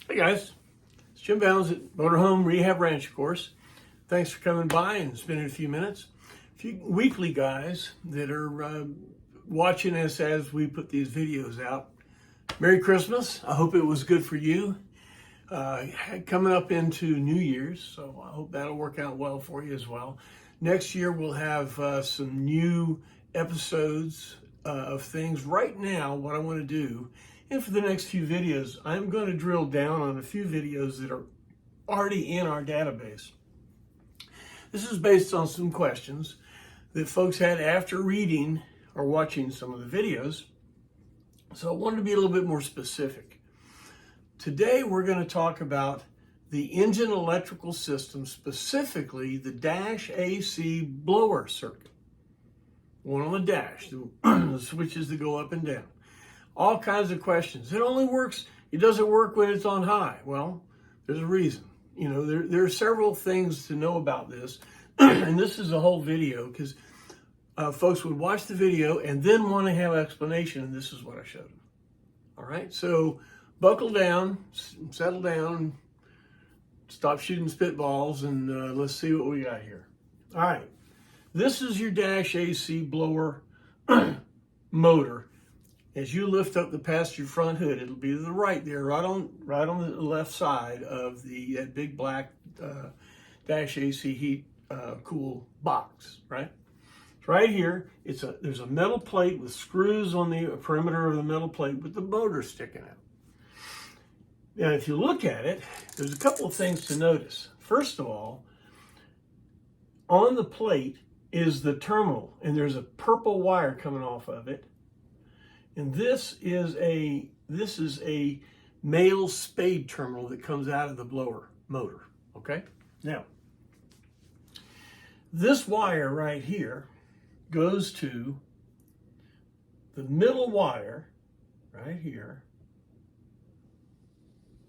Hey guys, it's Jim Bounds at Motorhome Rehab Ranch, of course. Thanks for coming by and spending a few minutes. A few weekly guys that are watching us as we put these videos out. Merry Christmas. I hope it was good for you. Coming up into New Year's, so I hope that'll work out well for you as well. Next year we'll have some new episodes of things. Right now, what I want to do, and for the next few videos, I'm going to drill down on a few videos that are already in our database. This is based on some questions that folks had after reading or watching some of the videos. So I wanted to be a little bit more specific. Today we're going to talk about the engine electrical system, specifically the dash AC blower circuit. One on the dash, the switches that go up and down. All kinds of questions. It doesn't work when it's on high. Well, there's a reason. You know, there are several things to know about this. And this is a whole video because folks would watch the video and then want to have an explanation, and this is what I showed them. All right, so buckle down, settle down, stop shooting spitballs, and let's see what we got here. All right, this is your dash AC blower motor. As you lift up the passenger front hood, it'll be to the right there, right on the left side of that big black dash AC heat cool box, right? It's right here. There's a metal plate with screws on the perimeter of the metal plate with the motor sticking out. Now, if you look at it, there's a couple of things to notice. First of all, on the plate is the terminal, and there's a purple wire coming off of it. And this is a male spade terminal that comes out of the blower motor, okay? Now, this wire right here goes to the middle wire right here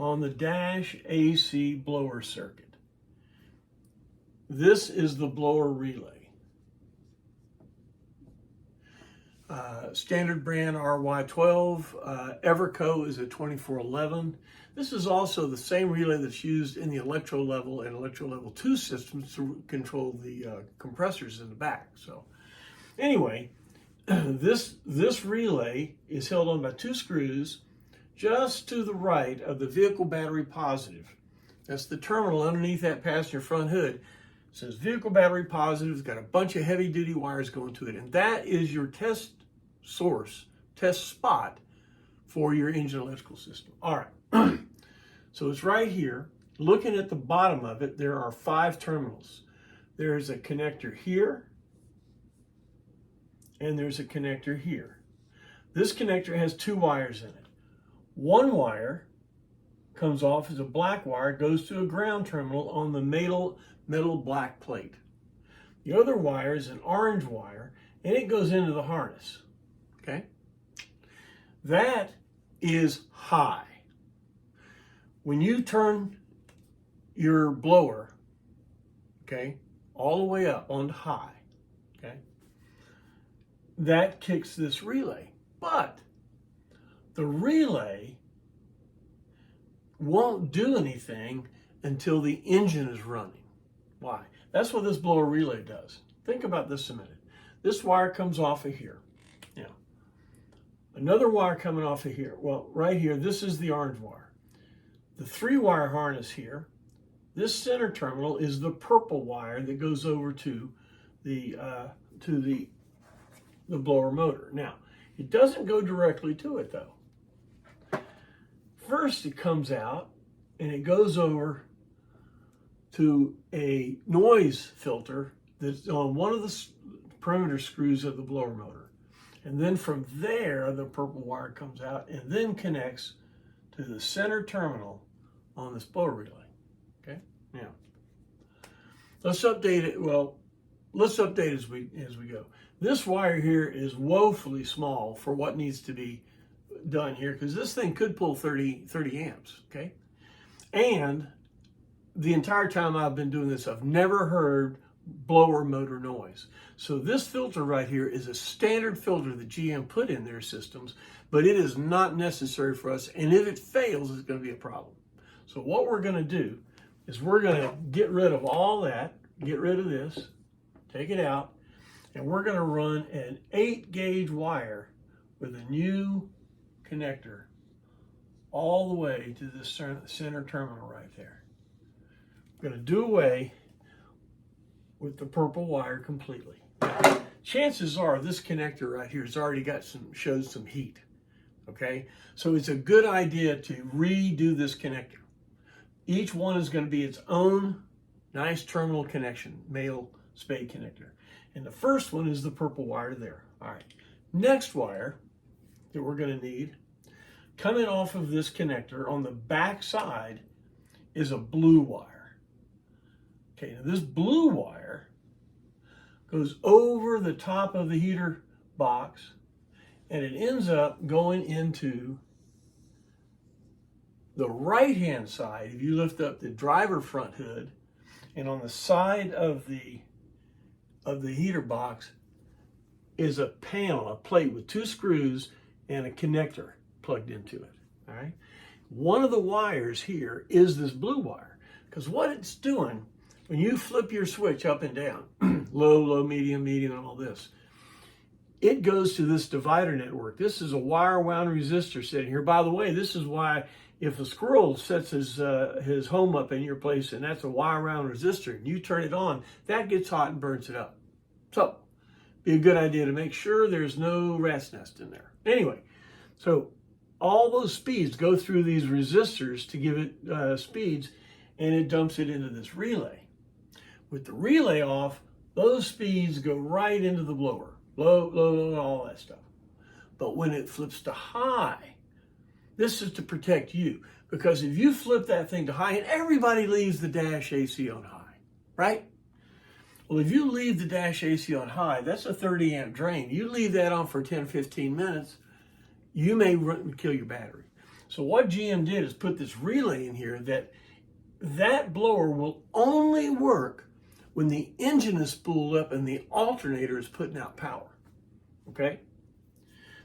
on the dash AC blower circuit. This is the blower relay. Standard brand RY12, Everco is a 2411. This is also the same relay that's used in the electro level and electro level 2 systems to control the compressors in the back. So anyway, this relay is held on by 2 screws just to the right of the vehicle battery positive. That's the terminal underneath that passenger front hood. It says vehicle battery positive. It's got a bunch of heavy duty wires going to it, and that is your test spot for your engine electrical system. All right, so it's right here. Looking at the bottom of it, there are 5 terminals. There's a connector here, and there's a connector here. This connector has 2 wires in it. One wire comes off as a black wire, goes to a ground terminal on the metal black plate. The other wire is an orange wire, and it goes into the harness. Okay? That is high. When you turn your blower, okay, all the way up onto high, okay, that kicks this relay. But the relay won't do anything until the engine is running. Why? That's what this blower relay does. Think about this a minute. This wire comes off of here. Now, another wire coming off of here. Well, right here, this is the orange wire. The 3-wire harness here, this center terminal is the purple wire that goes over to the blower motor. Now, it doesn't go directly to it though. First, it comes out and it goes over to a noise filter that's on one of the perimeter screws of the blower motor. And then from there, the purple wire comes out and then connects to the center terminal on this blower relay. Okay? Now, let's update it. Well, let's update as we go. This wire here is woefully small for what needs to be done here, because this thing could pull 30 amps, okay? And the entire time I've been doing this, I've never heard blower motor noise. So this filter right here is a standard filter that GM put in their systems, but it is not necessary for us. And if it fails, it's going to be a problem. So what we're going to do is we're going to get rid of all that, get rid of this, take it out, and we're going to run an 8-gauge wire with a new connector all the way to the center terminal right there. We're going to do away with the purple wire completely. Chances are this connector right here has already got shows some heat. Okay, so it's a good idea to redo this connector. Each one is going to be its own nice terminal connection, male spade connector. And the first one is the purple wire there. All right, next wire that we're going to need, coming off of this connector on the back side, is a blue wire. Okay, now this blue wire goes over the top of the heater box, and it ends up going into the right-hand side. If you lift up the driver front hood, and on the side of the heater box is a panel, a plate with 2 screws and a connector plugged into it. All right. One of the wires here is this blue wire, because what it's doing when you flip your switch up and down, low, low, medium, medium, and all this, it goes to this divider network. This is a wire wound resistor sitting here. By the way, this is why if a squirrel sets his home up in your place and that's a wire wound resistor and you turn it on, that gets hot and burns it up. So be a good idea to make sure there's no rat's nest in there. Anyway, so all those speeds go through these resistors to give it speeds, and it dumps it into this relay. With the relay off, those speeds go right into the blower. Low, low, low, all that stuff. But when it flips to high, this is to protect you. Because if you flip that thing to high, and everybody leaves the dash AC on high, right? Well, if you leave the dash AC on high, that's a 30 amp drain. You leave that on for 10, 15 minutes, you may kill your battery. So what GM did is put this relay in here that blower will only work when the engine is spooled up and the alternator is putting out power, okay?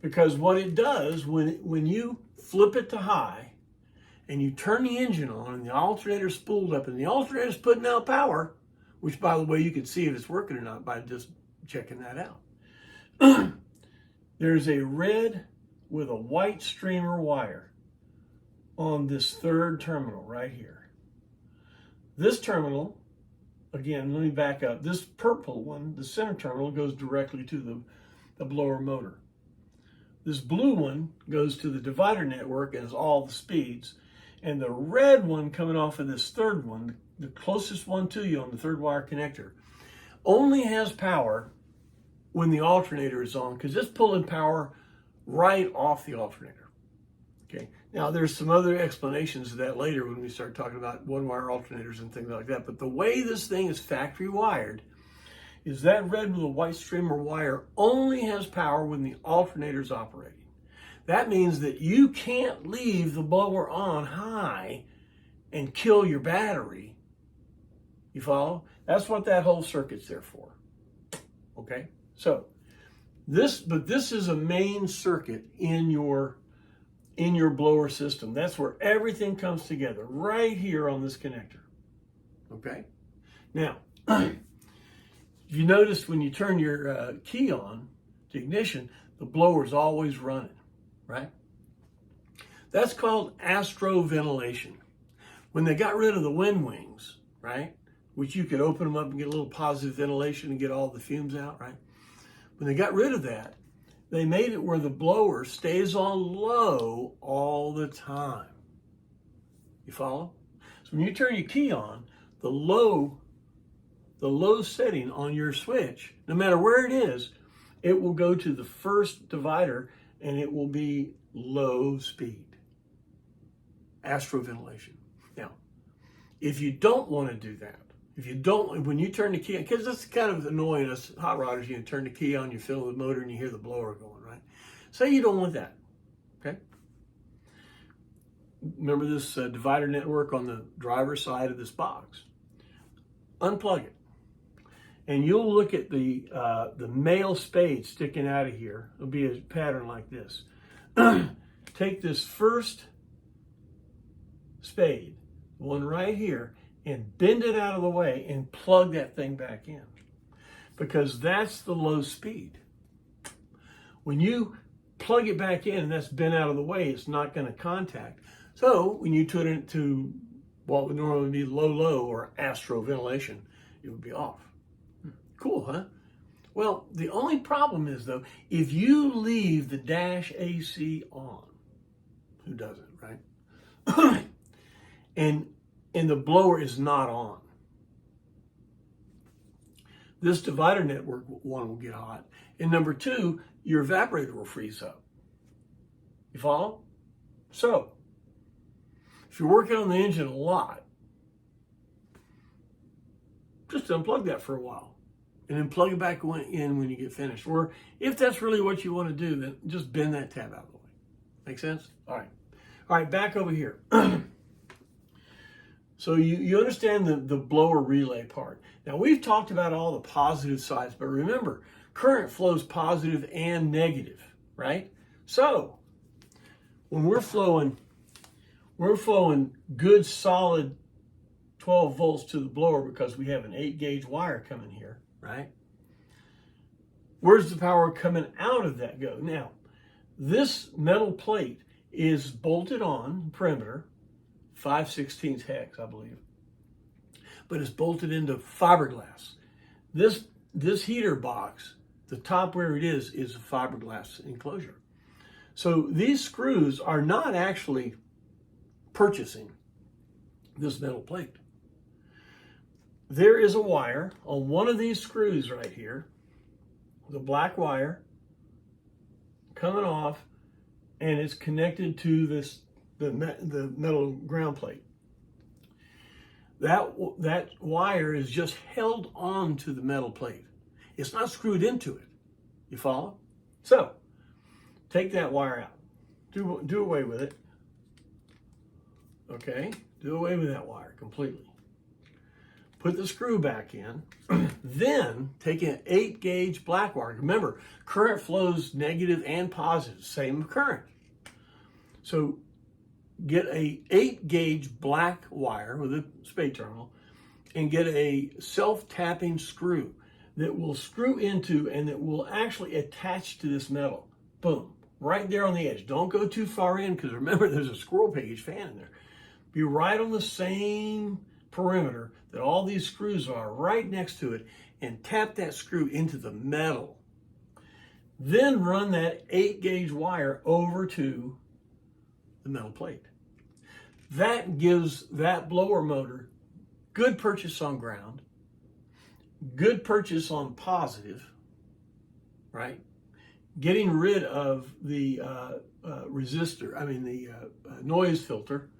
Because what it does, when you flip it to high and you turn the engine on and the alternator is spooled up and the alternator is putting out power, which, by the way, you can see if it's working or not by just checking that out. There's a red with a white streamer wire on this third terminal right here. This terminal, again, let me back up. This purple one, the center terminal, goes directly to the blower motor. This blue one goes to the divider network and is all the speeds. And the red one coming off of this third one, the closest one to you on the third wire connector, only has power when the alternator is on, because it's pulling power right off the alternator. Okay. Now there's some other explanations of that later when we start talking about one-wire alternators and things like that. But the way this thing is factory wired is that red with a white streamer wire only has power when the alternator is operating. That means that you can't leave the blower on high and kill your battery. You follow? That's what that whole circuit's there for. Okay? So this is a main circuit in your blower system. That's where everything comes together, right here on this connector. Okay? Now, you noticed when you turn your key on to ignition, the blower's always running, right? That's called astroventilation. When they got rid of the wind wings, right, which you could open them up and get a little positive ventilation and get all the fumes out, right? When they got rid of that, they made it where the blower stays on low all the time. You follow? So when you turn your key on, the low setting on your switch, no matter where it is, it will go to the first divider and it will be low speed. Astroventilation. Now, if you don't want to do that, when you turn the key on, because that's kind of annoying us hot rodders, you turn the key on, you fill the motor, and you hear the blower going, right? Say you don't want that, okay? Remember this divider network on the driver's side of this box. Unplug it. And you'll look at the male spade sticking out of here. It'll be a pattern like this. Take this first spade one right here, and bend it out of the way and plug that thing back in, because that's the low speed. When you plug it back in and that's bent out of the way, it's not going to contact. So when you turn it to what would normally be low or astro ventilation, it would be off. Cool, huh? Well, the only problem is, though, if you leave the dash AC on, who doesn't, right? and the blower is not on, this divider network, one, will get hot. And number two, your evaporator will freeze up. You follow? So, if you're working on the engine a lot, just unplug that for a while and then plug it back in when you get finished. Or if that's really what you want to do, then just bend that tab out of the way. Make sense? All right. All right, back over here. So you understand the blower relay part. Now, we've talked about all the positive sides, but remember, current flows positive and negative, right? So when we're flowing good solid 12 volts to the blower because we have an 8-gauge wire coming here, right? Where's the power coming out of that go? Now, this metal plate is bolted on perimeter, 5/16 hex, I believe, but it's bolted into fiberglass. This heater box, the top where it is a fiberglass enclosure. So these screws are not actually purchasing this metal plate. There is a wire on one of these screws right here, the black wire coming off, and it's connected to the metal ground plate. That wire is just held on to the metal plate. It's not screwed into it. You follow? So, take that wire out. Do away with it. Okay? Do away with that wire completely. Put the screw back in. Then take an 8-gauge black wire. Remember, current flows negative and positive. Same current. So, get a 8-gauge black wire with a spade terminal and get a self-tapping screw that will screw into and that will actually attach to this metal. Boom. Right there on the edge. Don't go too far in, because remember, there's a squirrel cage fan in there. Be right on the same perimeter that all these screws are, right next to it, and tap that screw into the metal. Then run that 8-gauge wire over to the metal plate. That gives that blower motor good purchase on ground, good purchase on positive, right? Getting rid of the noise filter,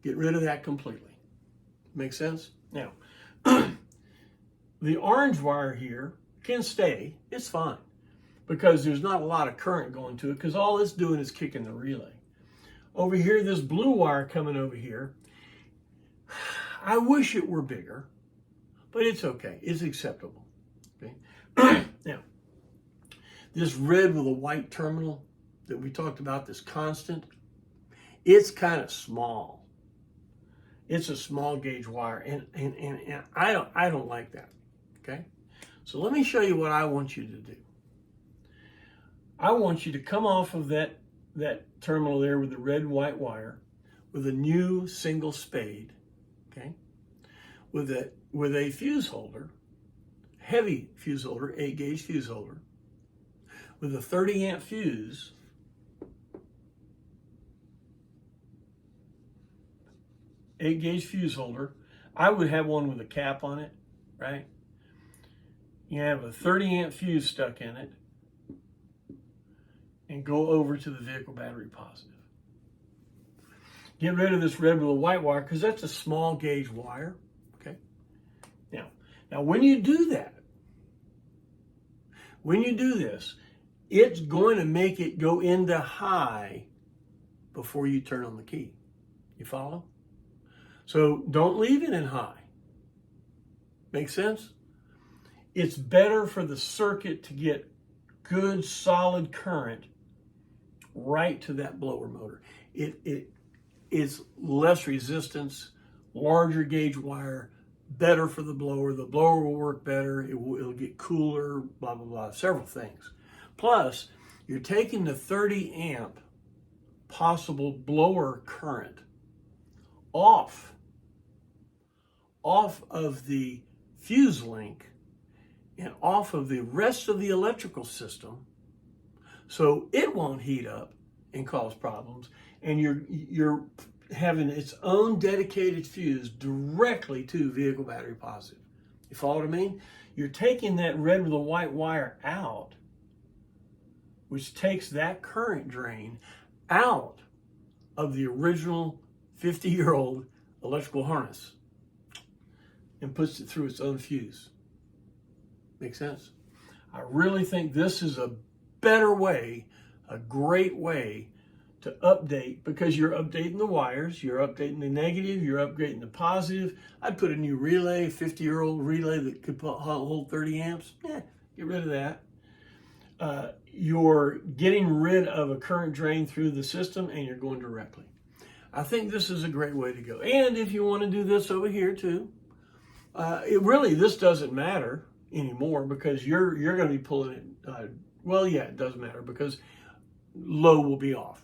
get rid of that completely. Make sense? Now, the orange wire here can stay, it's fine, because there's not a lot of current going to it, because all it's doing is kicking the relay. Over here, this blue wire coming over here, I wish it were bigger, but it's okay. It's acceptable. Okay. Now, this red with a white terminal that we talked about, this constant, it's kind of small. It's a small gauge wire, and I don't like that. Okay. So let me show you what I want you to do. I want you to come off of that terminal there with the red and white wire with a new single spade, okay, with a fuse holder, heavy fuse holder, 8-gauge fuse holder, with a 30-amp fuse, eight-gauge fuse holder. I would have one with a cap on it, right? You have a 30-amp fuse stuck in it, and go over to the vehicle battery positive. Get rid of this red with a white wire, because that's a small gauge wire. Okay. Now when you do that, when you do this, it's going to make it go into high before you turn on the key. You follow? So don't leave it in high. Make sense? It's better for the circuit to get good solid current right to that blower motor. It is less resistance, larger gauge wire, better for the blower. The blower will work better. It'll get cooler, blah, blah, blah, several things. Plus, you're taking the 30 amp possible blower current off of the fuse link and off of the rest of the electrical system, so it won't heat up and cause problems, and you're having its own dedicated fuse directly to vehicle battery positive. You follow what I mean? You're taking that red with a white wire out, which takes that current drain out of the original 50-year-old electrical harness and puts it through its own fuse. Make sense? I really think this is a better way, a great way to update, because you're updating the wires, you're updating the negative, you're upgrading the positive. I'd put a new relay, 50-year-old relay that could hold 30 amps. Get rid of that. You're getting rid of a current drain through the system, and you're going directly. I think this is a great way to go. And if you want to do this over here too, this doesn't matter anymore, because you're going to be pulling it. It does matter, because low will be off.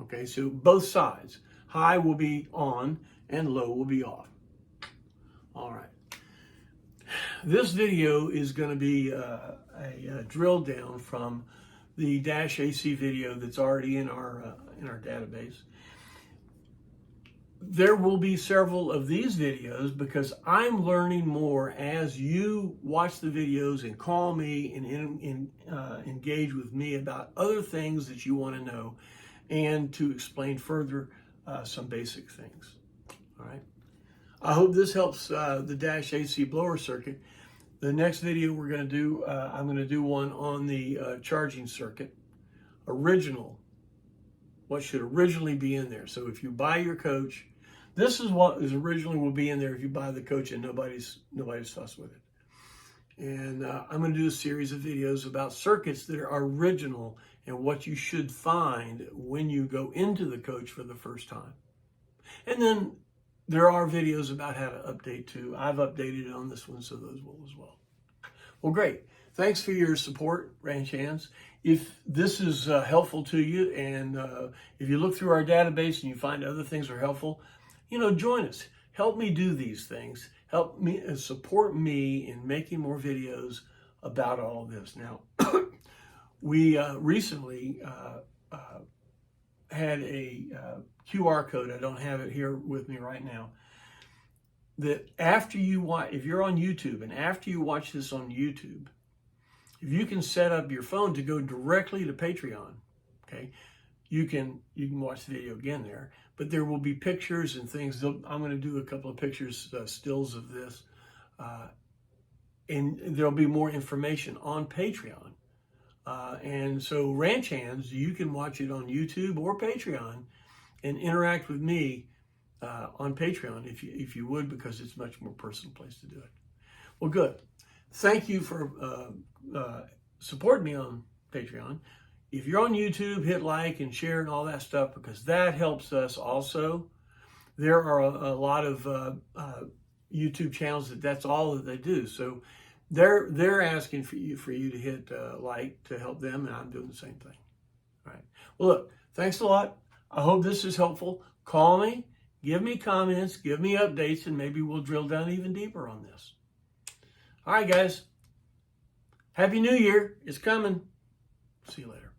Okay, so both sides, high will be on and low will be off. All right. This video is going to be a drill down from the Dash AC video that's already in our database. There will be several of these videos, because I'm learning more as you watch the videos and call me and engage with me about other things that you want to know, and to explain further some basic things. All right. I hope this helps the Dash AC blower circuit. The next video we're going to do, I'm going to do one on the charging circuit. What should originally be in there. So if you buy your coach, this is what is originally will be in there if you buy the coach and nobody's fussed with it. And I'm going to do a series of videos about circuits that are original and what you should find when you go into the coach for the first time. And then there are videos about how to update too. I've updated on this one, so those will as well. Well, great. Thanks for your support, ranch hands. If this is helpful to you, and if you look through our database and you find other things are helpful, join us. Help me do these things. Help me support me in making more videos about all of this. Now, we recently had a QR code. I don't have it here with me right now. That after you watch, if you're on YouTube and after you watch this on YouTube, if you can set up your phone to go directly to Patreon, okay, you can watch the video again there. But there will be pictures and things. I'm going to do a couple of pictures, stills of this, and there'll be more information on Patreon. And so, ranch hands, you can watch it on YouTube or Patreon, and interact with me on Patreon if you would, because it's a much more personal place to do it. Well, good. Thank you for supporting me on Patreon. If you're on YouTube, hit like and share and all that stuff, because that helps us also. There are a lot of YouTube channels that's all that they do. So they're asking for you to hit like to help them, and I'm doing the same thing. All right. Well, look, thanks a lot. I hope this is helpful. Call me, give me comments, give me updates, and maybe we'll drill down even deeper on this. All right, guys. Happy New Year. It's coming. See you later.